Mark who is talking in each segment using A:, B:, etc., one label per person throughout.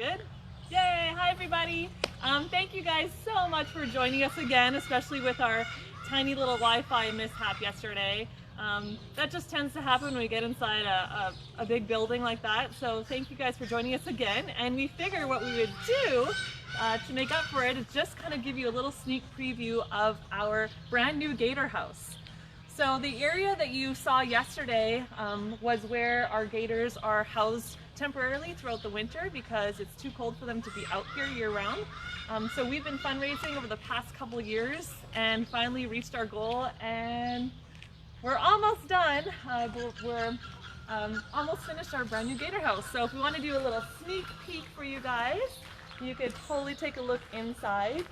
A: Good? Yay! Hi everybody! Thank you guys so much for joining us again, especially with our tiny little Wi-Fi mishap yesterday. That just tends to happen when we get inside a big building like that. So thank you guys for joining us again. And we figured what we would do to make up for it is just kind of give you a little sneak preview of our brand new gator house. So the area that you saw yesterday was where our gators are housed temporarily throughout the winter because it's too cold for them to be out here year-round. So we've been fundraising over the past couple years and finally reached our goal, and we're almost done. We're almost finished our brand new gator house. So if we want to do a little sneak peek for you guys, you could totally take a look inside.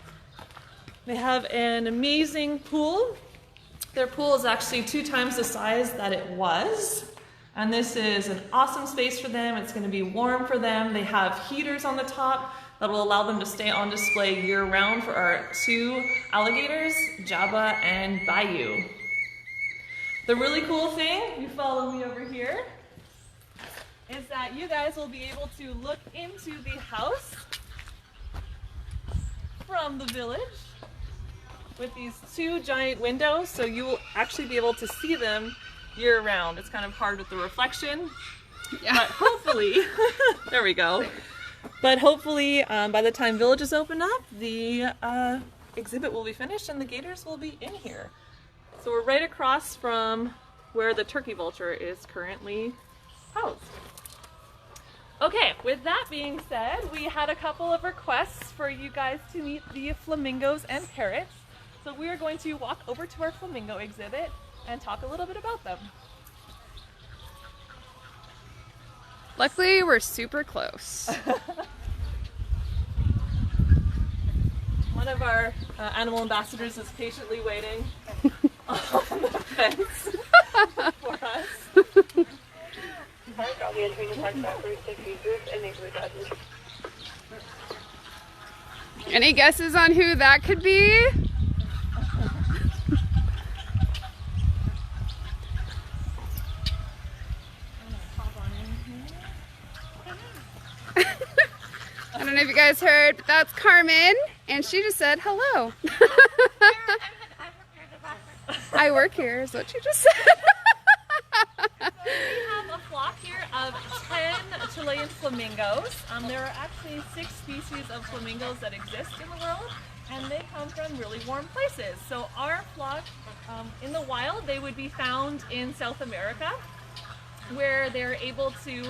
A: They have an amazing pool. Their pool is actually 2 times the size that it was. And this is an awesome space for them. It's going to be warm for them. They have heaters on the top that will allow them to stay on display year-round for our 2 alligators, Jabba and Bayou. The really cool thing, you follow me over here, is that you guys will be able to look into the house from the village with these 2 giant windows, so you will actually be able to see them year-round. It's kind of hard with the reflection, yeah. But hopefully, there we go. But hopefully, by the time villages open up, the exhibit will be finished and the gators will be in here. So we're right across from where the turkey vulture is currently housed. Okay, with that being said, we had a couple of requests for you guys to meet the flamingos and parrots. So we are going to walk over to our flamingo exhibit and talk a little bit about them.
B: Luckily, we're super close.
A: One of our animal ambassadors is patiently waiting on the fence for us.
C: I'll be entering the park back for 6 users and make sure that.
B: Any guesses on who that could be? I don't know if you guys heard, but that's Carmen, and she just said hello. I work here, is what she just said.
A: So we have a flock here of 10 Chilean flamingos. There are actually 6 species of flamingos that exist in the world, and they come from really warm places. So our flock, in the wild, they would be found in South America, where they're able to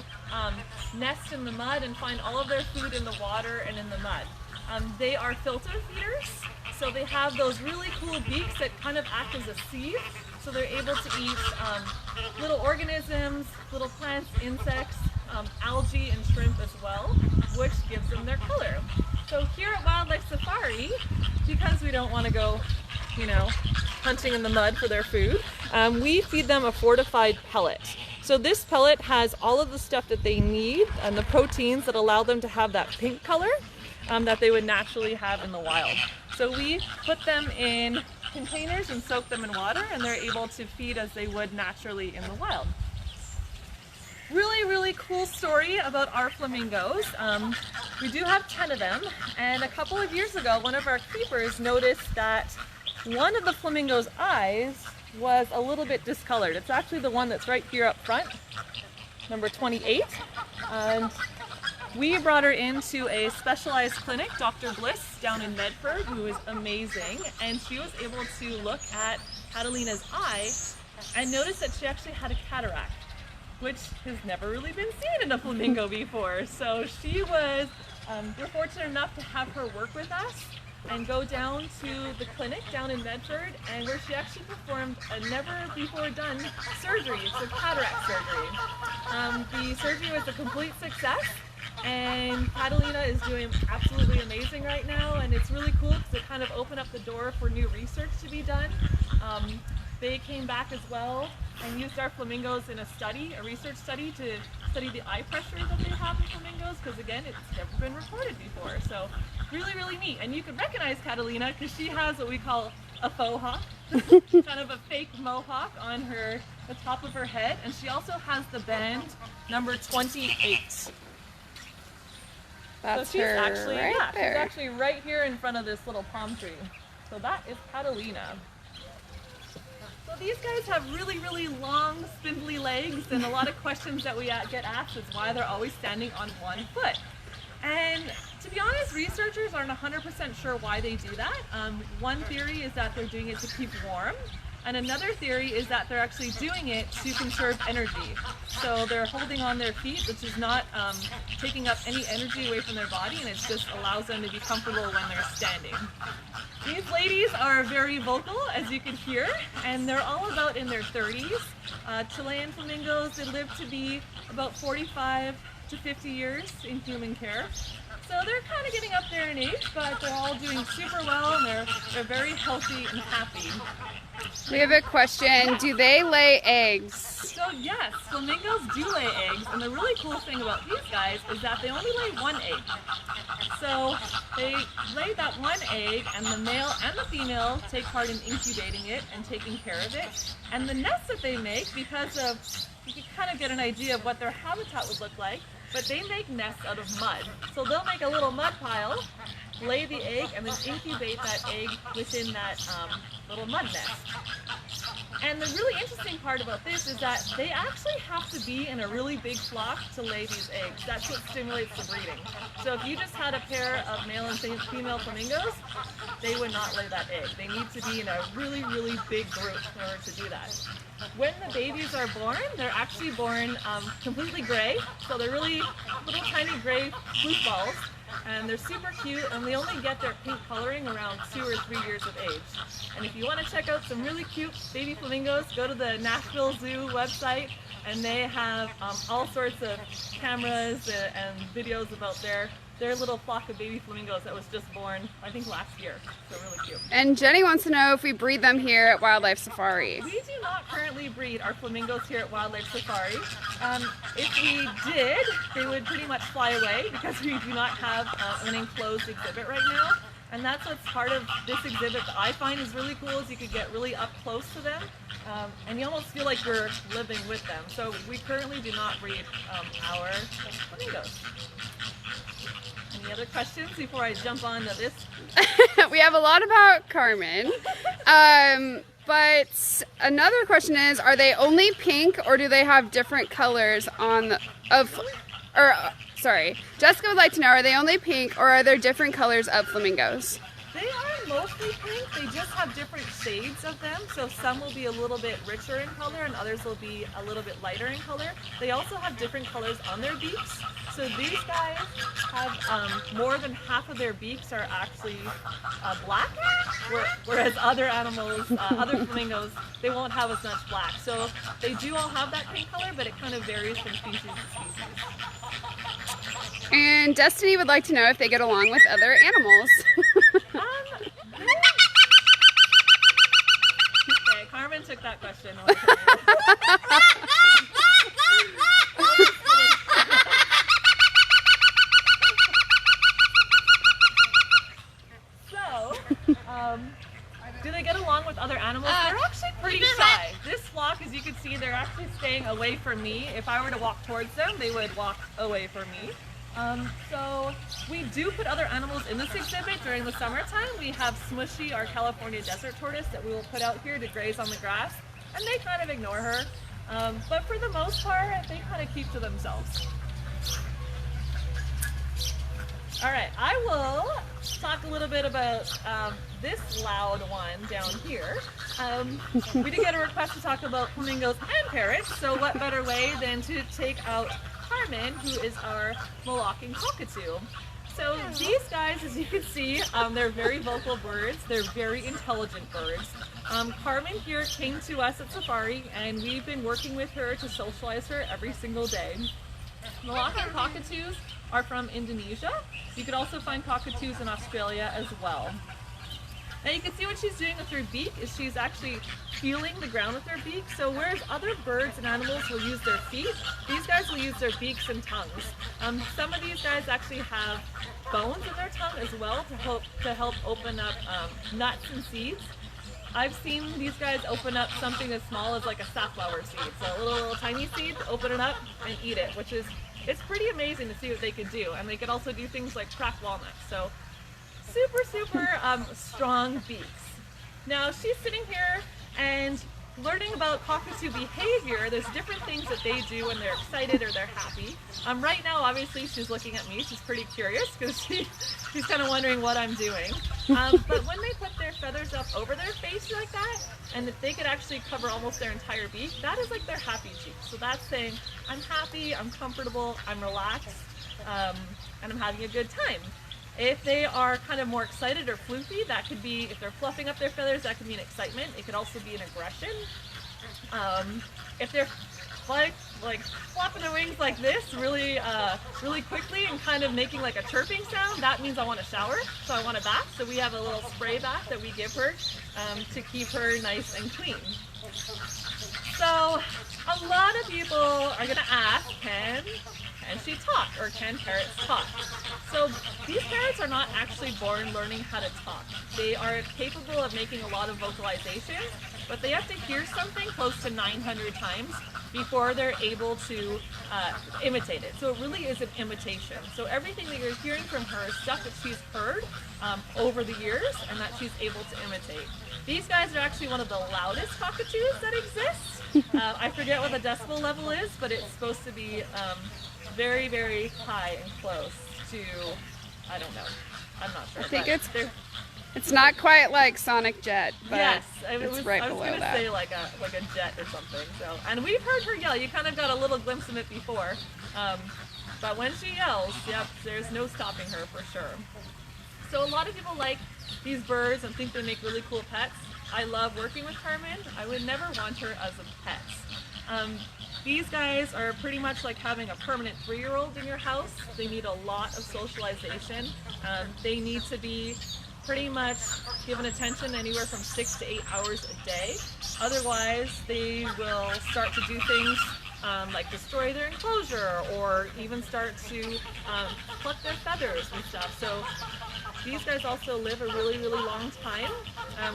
A: nest in the mud and find all of their food in the water and in the mud. They are filter feeders, so they have those really cool beaks that kind of act as a sieve, so they're able to eat little organisms, little plants, insects, algae and shrimp as well, which gives them their color. So here at Wildlife Safari, because we don't want to go, hunting in the mud for their food, we feed them a fortified pellet. So this pellet has all of the stuff that they need and the proteins that allow them to have that pink color that they would naturally have in the wild. So we put them in containers and soak them in water, and they're able to feed as they would naturally in the wild. Really, really cool story about our flamingos. We do have 10 of them, and a couple of years ago, one of our keepers noticed that one of the flamingo's eyes was a little bit discolored. It's actually the one that's right here up front, number 28. And we brought her into a specialized clinic, Dr. Bliss, down in Medford, who is amazing. And she was able to look at Catalina's eye and notice that she actually had a cataract, which has never really been seen in a flamingo before. So we're fortunate enough to have her work with us and go down to the clinic down in Medford, and where she actually performed a never before done surgery. It's a cataract surgery. The surgery was a complete success, and Catalina is doing absolutely amazing right now, and it's really cool because it kind of opened up the door for new research to be done. They came back as well and used our flamingos in a research study to study the eye pressure that they have in flamingos, because again, it's never been reported before. So really, really neat. And you can recognize Catalina because she has what we call a faux hawk, kind of a fake mohawk on the top of her head. And she also has the band number 28.
B: That's
A: so she's
B: her
A: actually,
B: right
A: yeah,
B: there.
A: she's actually right here in front of this little palm tree. So that is Catalina. So these guys have really, really long, spindly legs, and a lot of questions that we get asked is why they're always standing on one foot. And to be honest, researchers aren't 100% sure why they do that. One theory is that they're doing it to keep warm, and another theory is that they're actually doing it to conserve energy. So they're holding on their feet, which is not taking up any energy away from their body, and it just allows them to be comfortable when they're standing. These ladies are very vocal, as you can hear, and they're all about in their 30s. Chilean flamingos, they live to be about 45 to 50 years in human care. So they're kind of getting up there in age, but they're all doing super well, and they're very healthy and happy.
B: We have a question. Do they lay eggs?
A: So yes, flamingos do lay eggs, and the really cool thing about these guys is that they only lay one egg. So they lay that one egg, and the male and the female take part in incubating it and taking care of it. And the nest that they make, because of, you can kind of get an idea of what their habitat would look like, but they make nests out of mud. So they'll make a little mud pile, lay the egg, and then incubate that egg within that little mud nest. And the really interesting part about this is that they actually have to be in a really big flock to lay these eggs. That's what stimulates the breeding. So if you just had a pair of male and female flamingos, they would not lay that egg. They need to be in a really, really big group in order to do that. When the babies are born, they're actually born completely gray. So they're really little tiny gray flute balls. And they're super cute, and they only get their pink coloring around 2 or 3 years of age. And if you want to check out some really cute baby flamingos, go to the Nashville Zoo website, and they have all sorts of cameras and videos about their little flock of baby flamingos that was just born, I think, last year. So really cute.
B: And Jenny wants to know if we breed them here at Wildlife Safari.
A: We do not currently breed our flamingos here at Wildlife Safari. If we did, they would pretty much fly away because we do not have an enclosed exhibit right now. And that's what's part of this exhibit that I find is really cool, is you could get really up close to them, and you almost feel like you're living with them. So we currently do not breed our flamingos. Any other questions before I jump on to this?
B: We have a lot about Carmen. But another question is, are they only pink, or do they have different colors on sorry, Jessica would like to know, are they only pink, or are there different colors of flamingos?
A: They are mostly pink. They just have different shades of them. So some will be a little bit richer in color, and others will be a little bit lighter in color. They also have different colors on their beaks. So these guys have more than half of their beaks are actually black, whereas other animals, other flamingos, they won't have as much black. So they do all have that pink color, but it kind of varies from species to species.
B: And Destiny would like to know if they get along with other animals.
A: Okay, Carmen took that question. Do they get along with other animals? They're actually pretty shy. This flock, as you can see, they're actually staying away from me. If I were to walk towards them, they would walk away from me. So we do put other animals in this exhibit during the summertime. We have Smushy, our California desert tortoise, that we will put out here to graze on the grass, and they kind of ignore her. But for the most part, they kind of keep to themselves. All right, I will talk a little bit about this loud one down here. We did get a request to talk about flamingos and parrots, so what better way than to take out Carmen, who is our Moluccan cockatoo. So these guys, as you can see, they're very vocal birds. They're very intelligent birds. Carmen here came to us at Safari, and we've been working with her to socialize her every single day. Moluccan cockatoos are from Indonesia. You could also find cockatoos in Australia as well. Now you can see what she's doing with her beak is she's actually feeling the ground with her beak. So whereas other birds and animals will use their feet, these guys will use their beaks and tongues. Some of these guys actually have bones in their tongue as well to help open up nuts and seeds. I've seen these guys open up something as small as like a safflower seed. So a little tiny seed, open it up and eat it, which is it's pretty amazing to see what they could do. And they could also do things like crack walnuts. So super, super strong beaks. Now she's sitting here and learning about cockatoo behavior. There's different things that they do when they're excited or they're happy. Right now, obviously, she's looking at me. She's pretty curious because she's kind of wondering what I'm doing. But when they put their feathers up over their face like that, and if they could actually cover almost their entire beak, that is like their happy cheek. So that's saying, I'm happy, I'm comfortable, I'm relaxed, and I'm having a good time. If they are kind of more excited or floofy, that could be, if they're fluffing up their feathers, that could mean excitement. It could also be an aggression. If they're like flapping their wings like this really really quickly and kind of making like a chirping sound, that means I want a shower, so I want a bath. So we have a little spray bath that we give her to keep her nice and clean. So a lot of people are going to ask, can she talk, or can parrots talk? So these parrots are not actually born learning how to talk. They are capable of making a lot of vocalizations, but they have to hear something close to 900 times before they're able to imitate it. So it really is an imitation. So everything that you're hearing from her is stuff that she's heard over the years and that she's able to imitate. These guys are actually one of the loudest cockatoos that exist. I forget what the decibel level is, but it's supposed to be very, very high and close to, I don't know, I'm not sure.
B: I think it's not quite like Sonic Jet, but
A: yes,
B: it's right below that.
A: I was going to say like a jet or something. So, and we've heard her yell. You kind of got a little glimpse of it before. But when she yells, yep, there's no stopping her for sure. So a lot of people like these birds and think they make really cool pets. I love working with Carmen. I would never want her as a pet. These guys are pretty much like having a permanent 3-year-old in your house. They need a lot of socialization. They need to be pretty much given attention anywhere from 6 to 8 hours a day. Otherwise, they will start to do things like destroy their enclosure or even start to pluck their feathers and stuff. So these guys also live a really, really long time.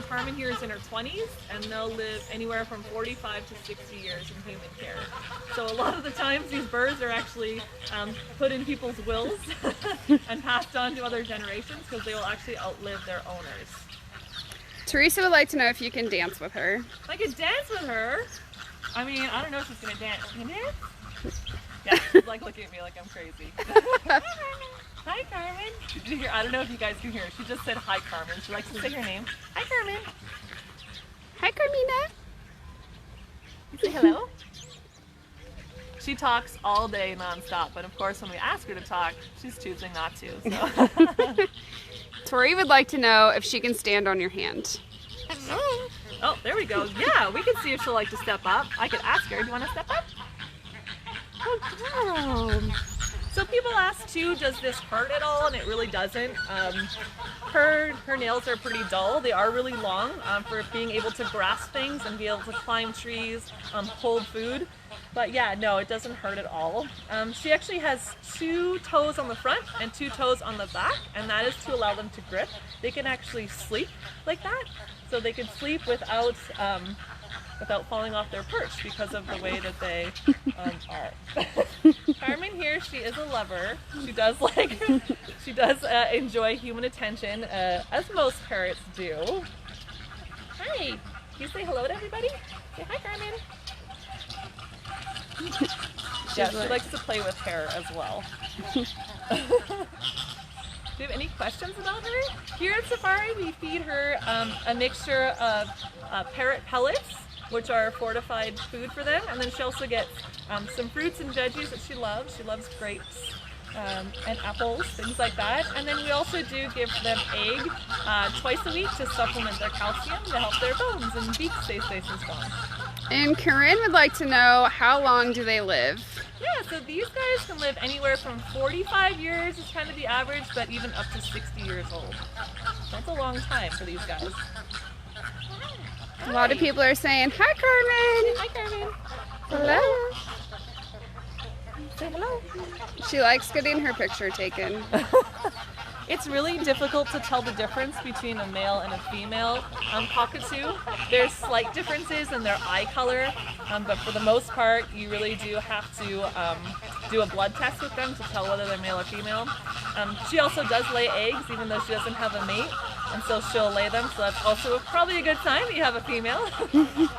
A: Carmen here is in her 20s, and they'll live anywhere from 45 to 60 years in human care. So a lot of the times these birds are actually put in people's wills and passed on to other generations because they will actually outlive their owners.
B: Teresa would like to know if you can dance with her.
A: I could dance with her. I mean, I don't know if she's gonna dance. Can you dance? Yeah, she's like looking at me like I'm crazy. Hi, Carmen. Did you hear? I don't know if you guys can hear. She just said hi, Carmen. She likes to say her name. Hi, Carmen.
B: Hi, Carmina.
A: You say hello? She talks all day nonstop, but of course when we ask her to talk, she's choosing not to. So.
B: Tori would like to know if she can stand on your hand.
A: Oh, there we go. Yeah, we can see if she'll like to step up. I could ask her. Do you want to step up? Oh, wow. So people ask too, does this hurt at all? And it really doesn't. Her nails are pretty dull. They are really long for being able to grasp things and be able to climb trees, hold food. But yeah, no, it doesn't hurt at all. She actually has 2 toes on the front and 2 toes on the back, and that is to allow them to grip. They can actually sleep like that. So they can sleep without falling off their perch because of the way that they are. Carmen here, she is a lover. She does enjoy human attention, as most parrots do. Hi, can you say hello to everybody? Say hi, Carmen. Yeah, she likes to play with hair as well. Do you have any questions about her? Here at Safari, we feed her a mixture of parrot pellets, which are fortified food for them, and then she also gets some fruits and veggies that she loves. She loves grapes and apples, things like that. And then we also do give them egg twice a week to supplement their calcium to help their bones and beak stay nice and strong.
B: And Corinne would like to know, how long do they live?
A: Yeah, so these guys can live anywhere from 45 years is kind of the average, but even up to 60 years old. That's a long time for these guys.
B: A lot of people are saying, hi, Carmen.
A: Hi, Carmen.
B: Hello.
A: Say hello.
B: She likes getting her picture taken.
A: It's really difficult to tell the difference between a male and a female cockatoo. There's slight differences in their eye color, but for the most part, you really do have to do a blood test with them to tell whether they're male or female. She also does lay eggs, even though she doesn't have a mate, and so she'll lay them, so that's also probably a good sign that you have a female.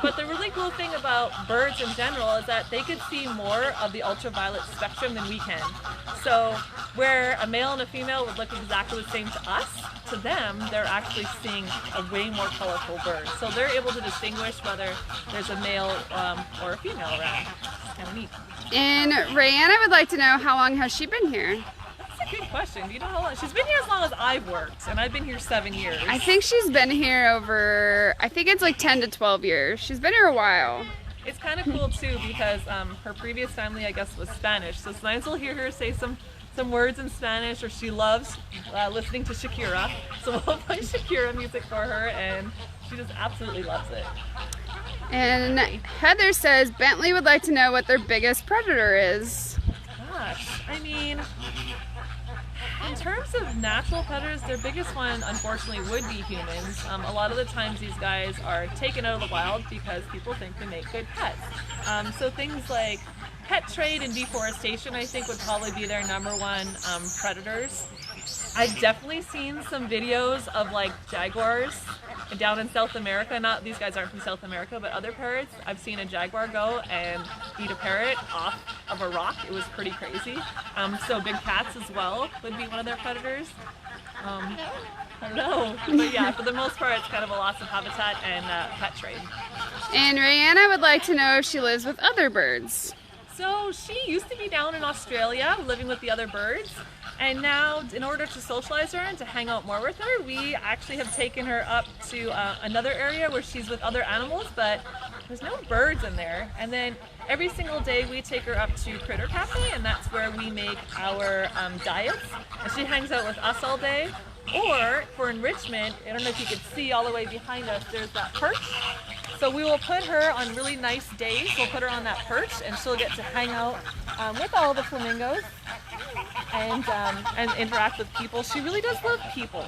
A: But the really cool thing about birds in general is that they could see more of the ultraviolet spectrum than we can. So where a male and a female would look exactly the same to us, to them, they're actually seeing a way more colorful bird. So they're able to distinguish whether there's a male or a female around. It's kind of neat.
B: And Rayanna would like to know, how long has she been here?
A: That's a good question. Do you know how long? She's been here as long as I've worked, and I've been here 7 years.
B: I think she's been here over, I think it's like 10 to 12 years. She's been here a while.
A: It's kind of cool too because her previous family, I guess, was Spanish. So sometimes we'll hear her say some words in Spanish, or she loves listening to Shakira. So we'll play Shakira music for her, and she just absolutely loves it.
B: And Heather says Bentley would like to know what their biggest predator is.
A: Gosh, I mean, in terms of natural predators, their biggest one, unfortunately, would be humans. A lot of the times these guys are taken out of the wild because people think they make good pets. So things like pet trade and deforestation, I think, would probably be their #1 predators. I've definitely seen some videos of like jaguars down in South America. Not, these guys aren't from South America, but other parrots. I've seen a jaguar go and eat a parrot off of a rock. It was pretty crazy. So big cats as well would be one of their predators. I don't know, but yeah, for the most part, it's kind of a loss of habitat and pet trade.
B: And Rayanna would like to know if she lives with other birds.
A: So she used to be down in Australia living with the other birds, and now in order to socialize her and to hang out more with her, we actually have taken her up to another area where she's with other animals, but there's no birds in there. And then every single day we take her up to Critter Cafe, and that's where we make our diets, and she hangs out with us all day. Or for enrichment, I don't know if you could see all the way behind us, there's that perch. So we will put her on really nice days, we'll put her on that perch, and she'll get to hang out with all the flamingos and interact with people. She really does love people.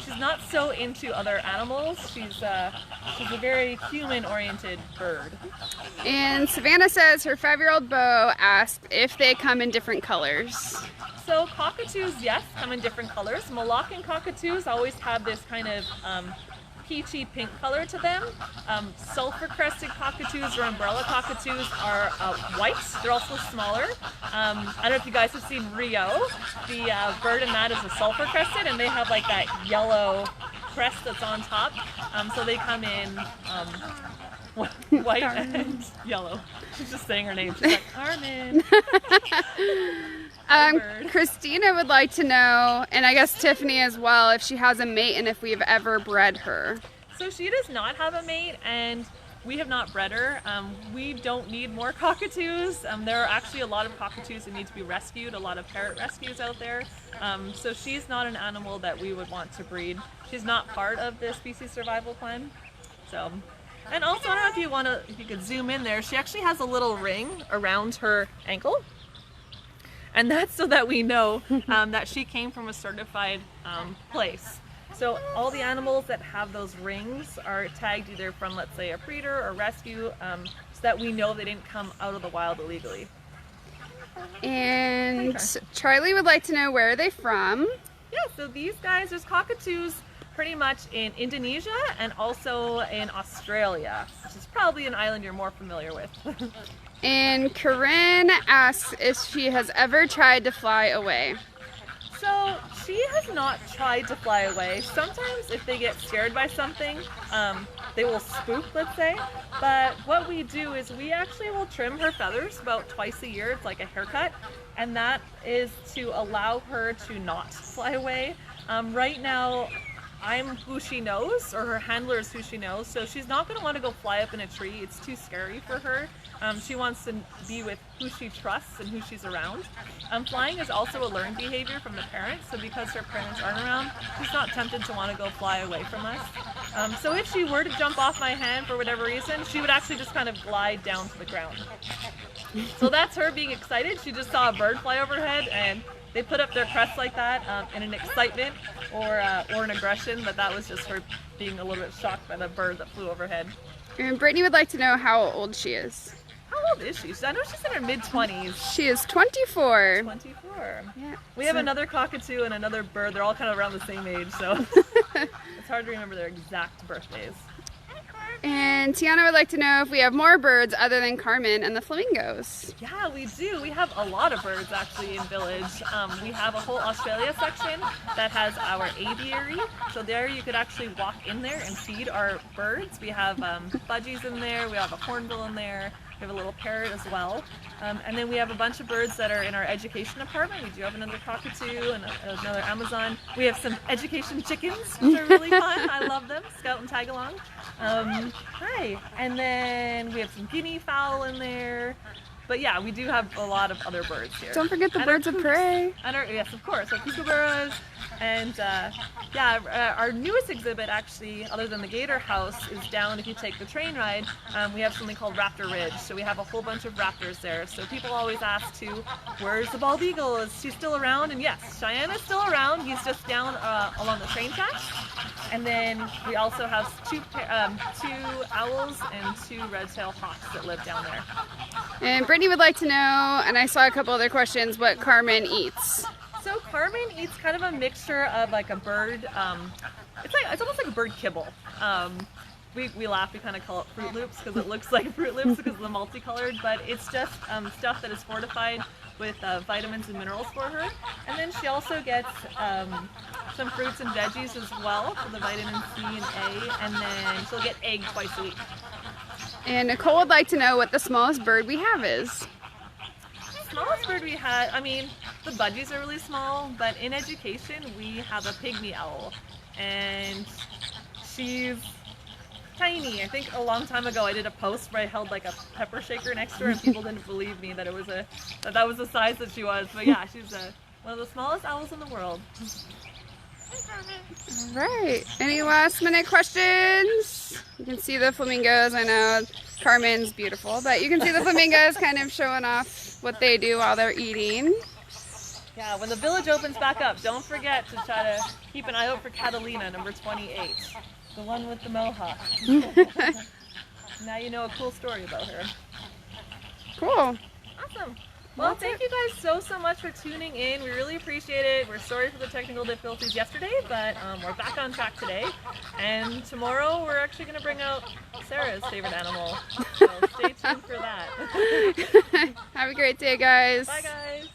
A: She's not so into other animals. She's a very human-oriented bird.
B: And Savannah says her 5-year-old Beau asked if they come in different colors.
A: So cockatoos, yes, come in different colors. Moluccan cockatoos always have this kind of peachy pink color to them. Sulfur-crested cockatoos or umbrella cockatoos are white. They're also smaller. I don't know if you guys have seen Rio. The bird in that is a sulfur-crested, and they have like that yellow crest that's on top. So they come in white and yellow. She's just saying her name. She's like, Carmen.
B: Christina would like to know, and I guess Tiffany as well, if she has a mate and if we've ever bred her.
A: So she does not have a mate, and we have not bred her. We don't need more cockatoos. There are actually a lot of cockatoos that need to be rescued, a lot of parrot rescues out there. So she's not an animal that we would want to breed. She's not part of the species survival plan. So, and also, I don't know if you could zoom in there, she actually has a little ring around her ankle. And that's so that we know that she came from a certified place. So all the animals that have those rings are tagged either from, let's say, a breeder or rescue, so that we know they didn't come out of the wild illegally.
B: And Charlie would like to know, where are they from?
A: Yeah, so these guys, there's cockatoos pretty much in Indonesia and also in Australia, which is probably an island you're more familiar with.
B: And Corinne asks if she has ever tried to fly away.
A: So she has not tried to fly away. Sometimes if they get scared by something, they will spook, let's say. But what we do is we actually will trim her feathers about twice a year. It's like a haircut. And that is to allow her to not fly away. Right now, I'm who she knows, or her handler is who she knows, so she's not going to want to go fly up in a tree. It's too scary for her. She wants to be with who she trusts and who she's around. Flying is also a learned behavior from the parents, so because her parents aren't around, she's not tempted to want to go fly away from us. So if she were to jump off my hand for whatever reason, she would actually just kind of glide down to the ground. So that's her being excited. She just saw a bird fly overhead, and they put up their crest like that in an excitement or an aggression, but that was just her being a little bit shocked by the bird that flew overhead.
B: And Brittany would like to know how old she is.
A: How old is she? I know she's in her mid-20s.
B: She is 24.
A: 24.
B: Yeah.
A: We have another cockatoo and another bird. They're all kind of around the same age, so it's hard to remember their exact birthdays.
B: And Tiana would like to know if we have more birds other than Carmen and the flamingos.
A: Yeah, we do. We have a lot of birds actually in Village. We have a whole Australia section that has our aviary. So there you could actually walk in there and feed our birds. We have budgies in there. We have a hornbill in there. We have a little parrot as well. And then we have a bunch of birds that are in our education department. We do have another cockatoo and another Amazon. We have some education chickens, which are really fun. I love them. Scout and tag along. Hi. And then we have some guinea fowl in there. But yeah, we do have a lot of other birds here.
B: Don't forget the
A: And
B: birds
A: our
B: of
A: coops.
B: prey.
A: And yes, of course, our kookaburras. And yeah, our newest exhibit actually, other than the Gator House, is down if you take the train ride. We have something called Raptor Ridge. So we have a whole bunch of raptors there. So people always ask too, where's the bald eagle? Is she still around? And yes, Cheyenne is still around. He's just down along the train tracks. And then we also have two owls and two red-tailed hawks that live down there.
B: And Brittany would like to know, and I saw a couple other questions, what Carmen eats.
A: So Carmen eats kind of a mixture of like a bird, it's almost like a bird kibble. We laugh, we kind of call it Fruit Loops because it looks like Fruit Loops because of the multicolored, but it's just stuff that is fortified with vitamins and minerals for her. And then she also gets some fruits and veggies as well for the vitamin C and A, and then she'll get egg twice a week.
B: And Nicole would like to know what the smallest bird we have is.
A: Smallest bird we had, I mean, the budgies are really small, but in education we have a pygmy owl, and she's tiny. I think a long time ago I did a post where I held like a pepper shaker next to her, and people didn't believe me that it was that was the size that she was. But yeah, she's one of the smallest owls in the world.
B: All right. Any last minute questions? You can see the flamingos. I know Carmen's beautiful, but you can see the flamingos kind of showing off what they do while they're eating.
A: Yeah, when the village opens back up, don't forget to try to keep an eye out for Catalina, number 28. The one with the mohawk. Now you know a cool story about her.
B: Cool.
A: Awesome. Well, thank you guys so much for tuning in. We really appreciate it. We're sorry for the technical difficulties yesterday, but we're back on track today. And tomorrow we're actually going to bring out Sarah's favorite animal. So stay tuned for that.
B: Have a great day, guys.
A: Bye, guys.